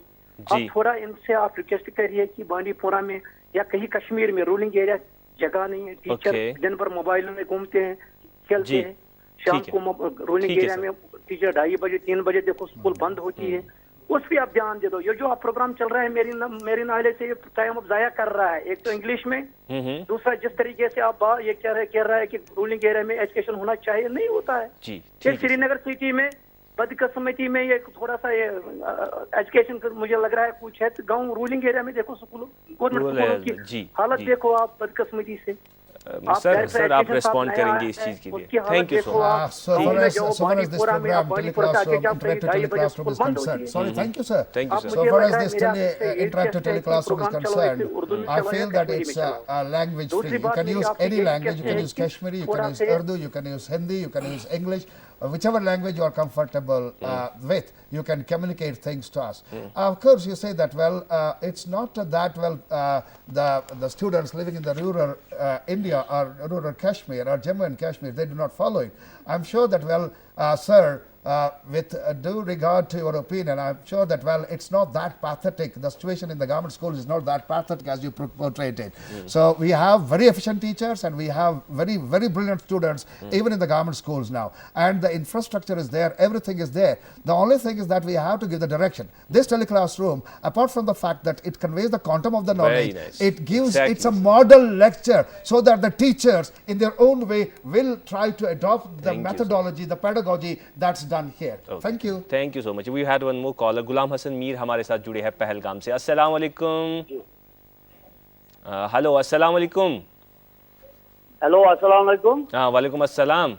आप थोड़ा इनसे आप रिक्वेस्ट करिए कि बांडीपुरा में या कहीं कश्मीर में रूलिंग एरिया जगह नहीं है. टीचर दिन भर मोबाइलों में घूमते हैं, खेलते हैं. शाम को रूलिंग एरिया में टीचर 2:30 बजे 3 बजे देखो स्कूल बंद होती है. उस पर आप ध्यान दे दो. ये जो आप प्रोग्राम चल रहा है, मेरी नाले से ये टाइम अब जाया कर रहा है. एक तो इंग्लिश में, दूसरा जिस तरीके से आप ये कह रहा है कि रूलिंग एरिया में एजुकेशन होना चाहिए, नहीं होता है. श्रीनगर सिटी में बदकिस्मती में ये थोड़ा सा ये एजुकेशन मुझे लग रहा है कुछ है. तो गाँव रूलिंग एरिया में देखो स्कूल, गवर्नमेंट स्कूलों की हालत देखो आप बदकिस्मती से. सर आप रिस्पॉन्ड करेंगे इस चीज के लिए. Thank you so much. So far as this program, Tele Class Room, Interactive Tele Class Room is concerned. Sorry, thank you, sir. Thank you, sir. So far as this Interactive Tele Class Room is concerned, I feel that it's language free. You can use any language. You can use Kashmiri, you can use Urdu, you can use Hindi, you can use English. Whichever language you are comfortable with, you can communicate things to us. Of course, you say that, well, it's not that, well, the students living in the rural India or rural Kashmir or Jammu and Kashmir, they do not follow it. I'm sure that, well, sir, with due regard to your opinion, I'm sure that, well, it's not that pathetic. The situation in the government schools is not that pathetic as you portrayed it. So we have very efficient teachers and we have very, very brilliant students even in the government schools now. And the infrastructure is there, everything is there. The only thing is that we have to give the direction. This Tele Class Room, apart from the fact that it conveys the quantum of the knowledge, it gives, it's a model lecture so that the teachers in their own way will try to adopt the methodology, the pedagogy that's done here. Thank you. Thank you so much. We had one more caller. गुलाम हसन मीर हमारे साथ जुड़े हैं पहलगाम से. अस्सलाम वालेकुम. Hello, अस्सलाम वालेकुम. Hello अस्सलाम वालेकुम। हाँ वालेकुम अस्सलाम।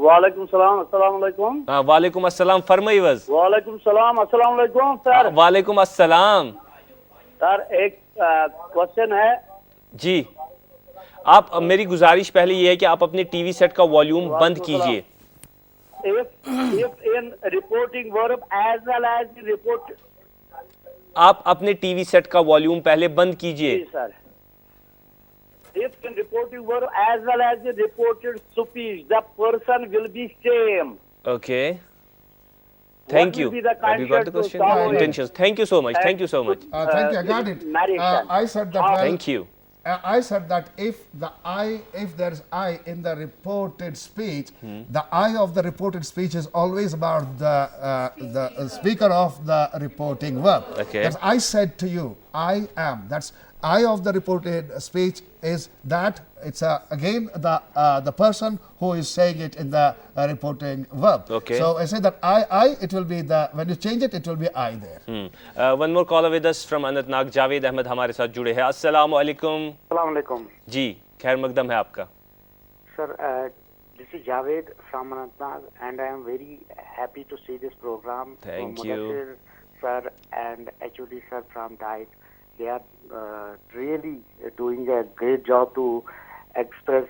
वालेकुम सलाम अस्सलाम वालेकुम। हाँ वालेकुम अस्सलाम, फरमाइए बस। वालेकुम सलाम अस्सलाम वालेकुम सर। वालेकुम अस्सलाम। सर एक क्वेश्चन है जी, आप मेरी गुजारिश पहले ये है कि आप अपने टीवी सेट का वॉल्यूम बंद कीजिए। if in reporting verb as well as the report। आप अपने टीवी सेट का वॉल्यूम पहले बंद कीजिए। जी sir. If in reporting verb as well as the reported speech, the person will be same. Okay. Thank you. Have you got the question? Intentions. Thank you so much. Thank you so much. Thank you. I got it. I said that. Thank you. I said that if there is I in the reported speech, the I of the reported speech is always about the speaker of the reporting verb. Okay. That's I said to you, I am. That's I of the reported speech is that it's again the person who is saying it in the reporting verb. Okay. So I say that I it will be the, when you change it, it will be I there. One more caller with us from Anantnag, Javed Ahmad हमारे साथ जुड़े हैं। अस्सलाम वालेकुम। अस्सलाम वालेकुम। जी, खैर मकदम है आपका। Sir, this is Javed from Anantnag, and I am very happy to see this program. Thank you. Mudasir sir and HOD sir from DIET. They are really doing a great job to express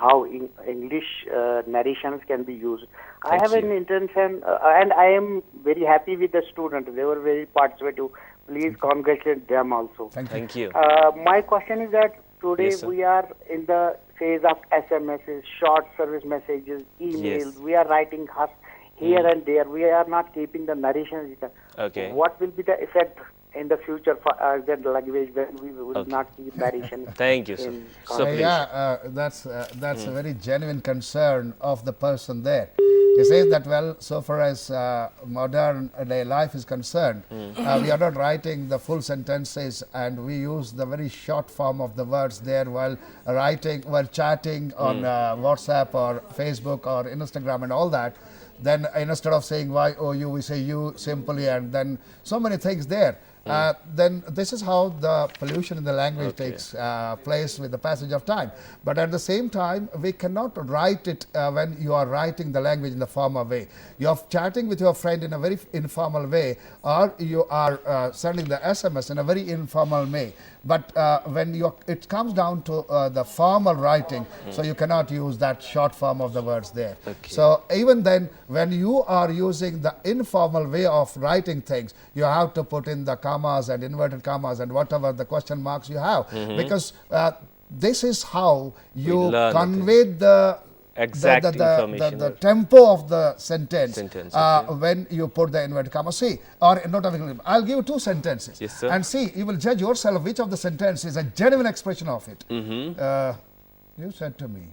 how English narrations can be used. I have an intention, and I am very happy with the students. They were very participative. Please congratulate them also. Thank you. My question is that today we are in the phase of SMSs, short service messages, emails. We are writing here and there. We are not keeping the narrations. Okay. What will be the effect in the future for the language when we will not keep narration? Thank you, sir. So that's a very genuine concern of the person there. He says that, well, so far as modern day life is concerned, we are not writing the full sentences, and we use the very short form of the words there while chatting on WhatsApp or Facebook or Instagram and all that. Then instead of saying why or you, we say you simply, and then so many things there. Then this is how the pollution in the language takes place with the passage of time. But at the same time, we cannot write it when you are writing the language in the formal way. You are chatting with your friend in a very informal way, or you are sending the SMS in a very informal way. But when it comes down to the formal writing, so you cannot use that short form of the words there. Okay. So even then, when you are using the informal way of writing things, you have to put in the commas and inverted commas and whatever the question marks you have, because this is how you convey the exact information, the tempo of the sentence, when you put the inverted comma. See, or not, I'll give you two sentences. Yes, sir. And see, you will judge yourself which of the sentences is a genuine expression of it. You said to me,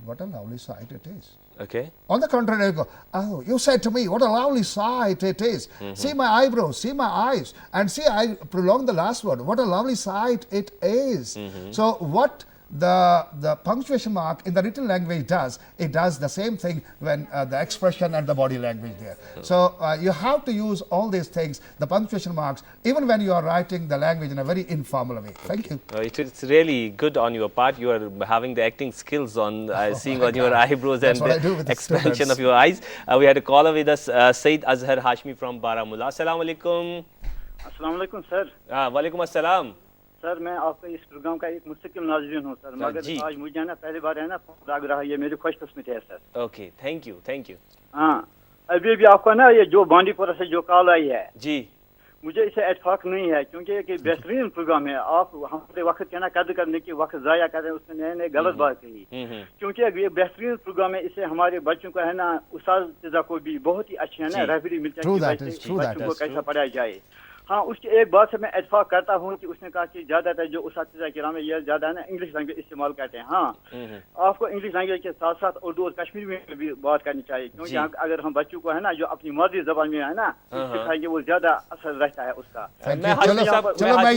what a lovely sight it is. Okay. On the contrary, you go, oh, you said to me, what a lovely sight it is. See my eyebrows, see my eyes, and see, I prolong the last word, what a lovely sight it is. So what the punctuation mark in the written language does, it does the same thing when the expression and the body language there. So you have to use all these things, the punctuation marks, even when you are writing the language in a very informal way. Thank you. It's really good on your part. You are having the acting skills on seeing on your eyebrows and the expansion of your eyes. We had a caller with us, Said Azhar Hashmi from Baramulla. Assalamu alaikum. अस्सलाम वालेकुम sir. वालेकुम अस्सलाम। Sir मैं आपका इस programme का एक मुस्तकिल नाज़रीन हूँ सर, मगर आज मुझे ना पहली बार है ना लग रहा है, ये मेरी खुशकिस्मती है सर। Okay, thank you. हाँ, अभी भी आपका ना ये जो बांडीपुरा से जो कॉल आई है जी, मुझे इसे इत्फाक नहीं है, क्योंकि एक बेहतरीन प्रोग्राम है। आप हमारे वक्त के ना कदर करने की वक्त ज़ाया कर रहे हैं, उसने नए गलत बात कही, क्योंकि ये बेहतरीन प्रोग्राम है। इससे हमारे बच्चों को है ना उस्ताद को भी बहुत ही अच्छी है ना रहबरी मिलती है कि बच्चों को कैसा पढ़ाया जाए। हाँ, उसकी एक बात से मैं इत्फाक करता हूँ कि उसने कहा कि ज़्यादातर जो उस्ताद किराम है ये ज़्यादा ना इंग्लिश लैंग्वेज इस्तेमाल करते हैं। हाँ, आपको इंग्लिश लैंग्वेज के साथ साथ उर्दू और कश्मीरी में भी बात करनी चाहिए, क्योंकि अगर हम बच्चों को है ना जो अपनी मादरी ज़बान में है ना सिखाएंगे, वो ज़्यादा असर रहता है उसका। चलो मैं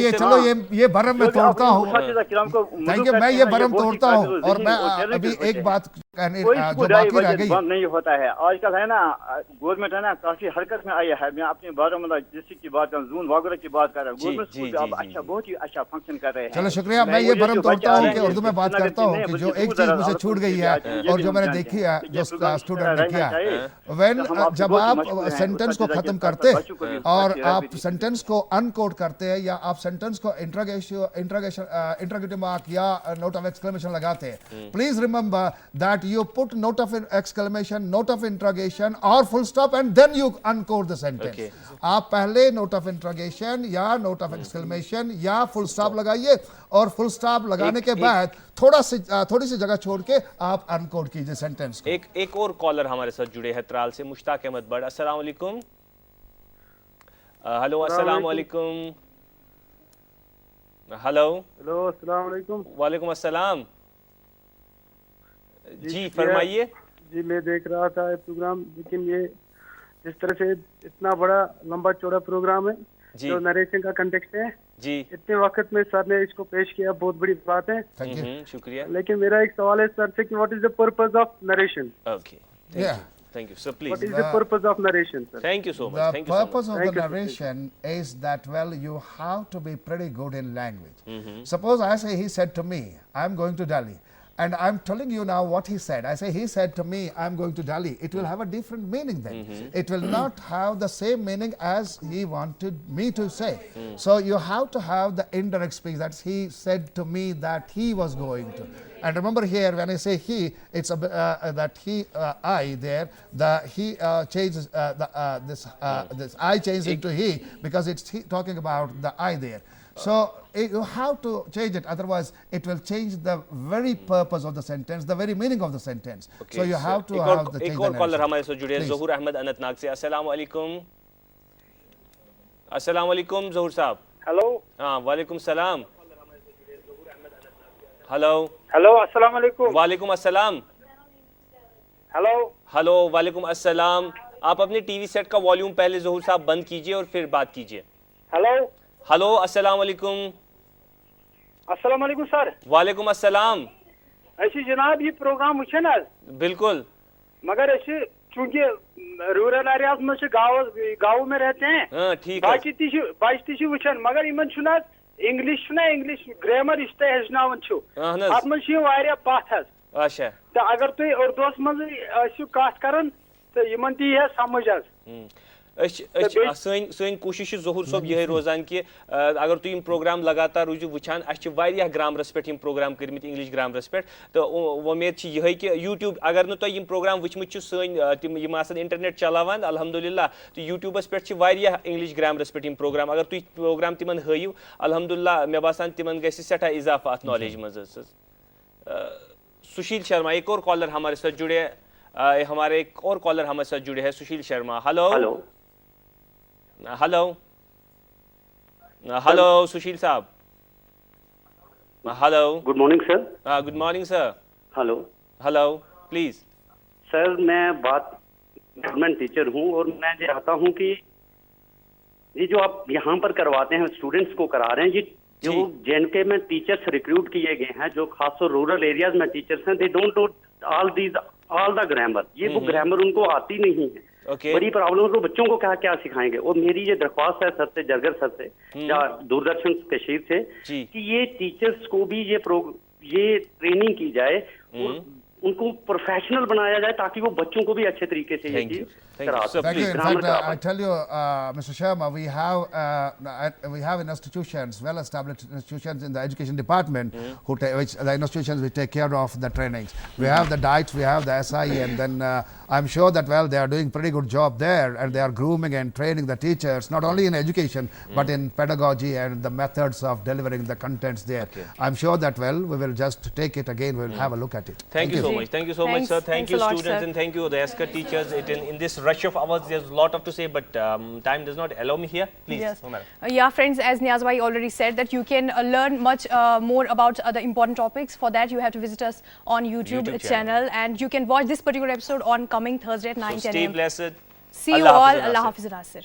ये भरम में तोड़ता हूँ, मैं ये भरम तोड़ता हूँ, और मैं अभी एक बात कोई बुराई वजह बंद नहीं होता है। आजकल है ना गवर्नमेंट है ना काफी हरकत में आई है। मैं अपने बारामूला डिस्ट्रिक्ट की बात कर जून वागरा की बात कर रहा हूँ। गवर्नमेंट स्कूल अब अच्छा बहुत ही अच्छा फंक्शन कर रहे हैं। चलो शुक्रिया। मैं ये भरम तोड़ता हूँ कि उर्दू में बात करता हूँ कि जो एक चीज मुझे छूट गई है और जो मैंने देखी है जो स्टूडेंट ने किया व्हेन जब आप सेंटेंस को खत्म करते और आप सेंटेंस को अनकोड करते हैं या आप सेंटेंस को इंट्रोगेटिव मार्क या नोट ऑफ एक्सक्लेमेशन लगाते हैं, please remember that you put note of exclamation, note of interrogation or full stop and then you uncode the sentence. Okay. आप पहले note of interrogation या note of exclamation या full stop लगाइए और full stop लगाने के बाद थोड़ी सी जगह छोड़ के आप uncode कीजिए सेंटेंस को। एक और कॉलर हमारे साथ जुड़े हैं त्राल से, मुश्ताक अहमद बड़। अस्सलाम वालेकुम। हेलो अस्सलाम वालेकुम। हेलो अस्सलाम वालेकुम। वालेकुम अस्सलाम। जी फरमाइए। जी मैं देख रहा था ये प्रोग्राम, लेकिन ये जिस तरह से इतना बड़ा लंबा चौड़ा प्रोग्राम है जो नरेशन का कंटेक्स्ट है जी, इतने वक्त में सर ने इसको पेश किया, बहुत बड़ी बात है। शुक्रिया। लेकिन मेरा एक सवाल है सर से कि what is the purpose of narration? Okay, thank you sir, please. What is the purpose of narration, sir? Thank you so much. The purpose of the narration is that, well, you have to be pretty good in language. Suppose I say he said to me, I'm going to Delhi. And I'm telling you now what he said. I say he said to me, I'm going to Delhi. It will have a different meaning then. It will not have the same meaning as he wanted me to say. So you have to have the indirect speech. That's he said to me that he was going to. And remember here, when I say he, it's that he, I there, the he changes, this I changed into he because it's he talking about the I there. So you have to change it, otherwise it will change the very purpose of the sentence, the very meaning of the sentence. Okay, so you have to have the change. एक और collar हमारे साथ जुड़े हैं, ज़हूर अहमद अनंतनाग से। अस्सलाम वालेकुम। अस्सलाम वालेकुम ज़हूर साहब। हेलो। हाँ वालेकुम सलाम। हेलो हेलो अस्सलाम वालेकुम। वालेकुम अस्सलाम। हेलो हेलो वालेकुम अस्सलाम। आप अपने टीवी सेट का वॉल्यूम पहले ज़हूर साहब बंद कीजिए और फिर बात कीजिए। हेलो हेलो अस्सलाम वालेकुम। अस्सलाम वालेकुम सर। वालेकुम अस्सलाम। ऐसी जनाब ये प्रोग्राम वुचे ना? बिल्कुल। मगर ऐसे चूंकि रूरल एरियाज में से गाँव में रहते हैं, हाँ ठीक है, बाइस्ती वुचन मगर इमन छुना इंग्लिश ना इंग्लिश ग्रामर इस्ते हेजनावन छु अत मन छ वारिया पाथ हस। अच्छा तो अगर तुम उर्दूस मज आसियो कथ करन तो इमन ती है समझ हस। सन कोशिश ज़हूर सोब यह रोजान कि अगर तुम प्रोग्राम लगातार रूजू वुचान अह ग्रामरस पे प्रोग्राम कर्मित इंग्लिश ग्रामरस पे, तो उम्मीद यह कि यूट्यूब अगर नु तुम प्रोग्राम वुचमुत सन तिम इंटरनेट चलावान अल्हम्दुलिल्लाह, तो यूट्यूबस पे इंग्लिश ग्रामरस पे प्रोग्राम अगर तुम प्रोग्राम तिमन हयू अल्हम्दुलिल्लाह मे बासान तिमन गसि सेठा इजाफा अत नॉलेज मज। सुशील शर्मा एक और कॉलर हमारे साथ जुड़े, हमारे एक और कॉलर हमारे साथ जुड़े हैं, Sushil Sharma. Hello hello hello सुशील साहब। Hello good morning sir. Good morning sir. Hello hello please sir, मैं गवर्नमेंट टीचर हूँ और मैं चाहता हूँ कि ये जो आप यहाँ पर करवाते हैं स्टूडेंट्स को करा रहे हैं, ये जो जेएनके में टीचर्स रिक्रूट किए गए हैं जो खासतौर रूरल एरियाज में टीचर्स हैं, they don't know all the grammar. ये वो ग्रामर उनको आती नहीं है। बड़ी प्रॉब्लम है, तो बच्चों को क्या क्या सिखाएंगे। और मेरी ये दरख्वास्त है सर से, जरगर सर से या दूरदर्शन कशीर से कि ये टीचर्स को भी ये ट्रेनिंग की जाए और उनको प्रोफेशनल बनाया जाए ताकि वो बच्चों को भी अच्छे तरीके से ये चीज करा सकें। In fact, I tell you, Mr. Sharma, we have institutions, well-established institutions in the education department, which the institutions will take care of the trainings. We have the DIET, we have the SIE, and then I'm sure that they are doing pretty good job there, and they are grooming and training the teachers not only in education but in pedagogy and the methods of delivering the contents there. I'm sure that we will just take it again. We will have a look at it. Thank you so much. Thank you so much, sir. Thank you, students, and thank you, the Sgr teachers. In this rush of hours, there's a lot to say, but time does not allow me here. Please. Yes. Yeah, friends, as Niaz bhai already said, that you can learn much more about the important topics. For that, you have to visit us on YouTube channel, and you can watch this particular episode on coming Thursday at 9:10 a.m. Stay blessed. See you all. Allah Hafiz Nasir.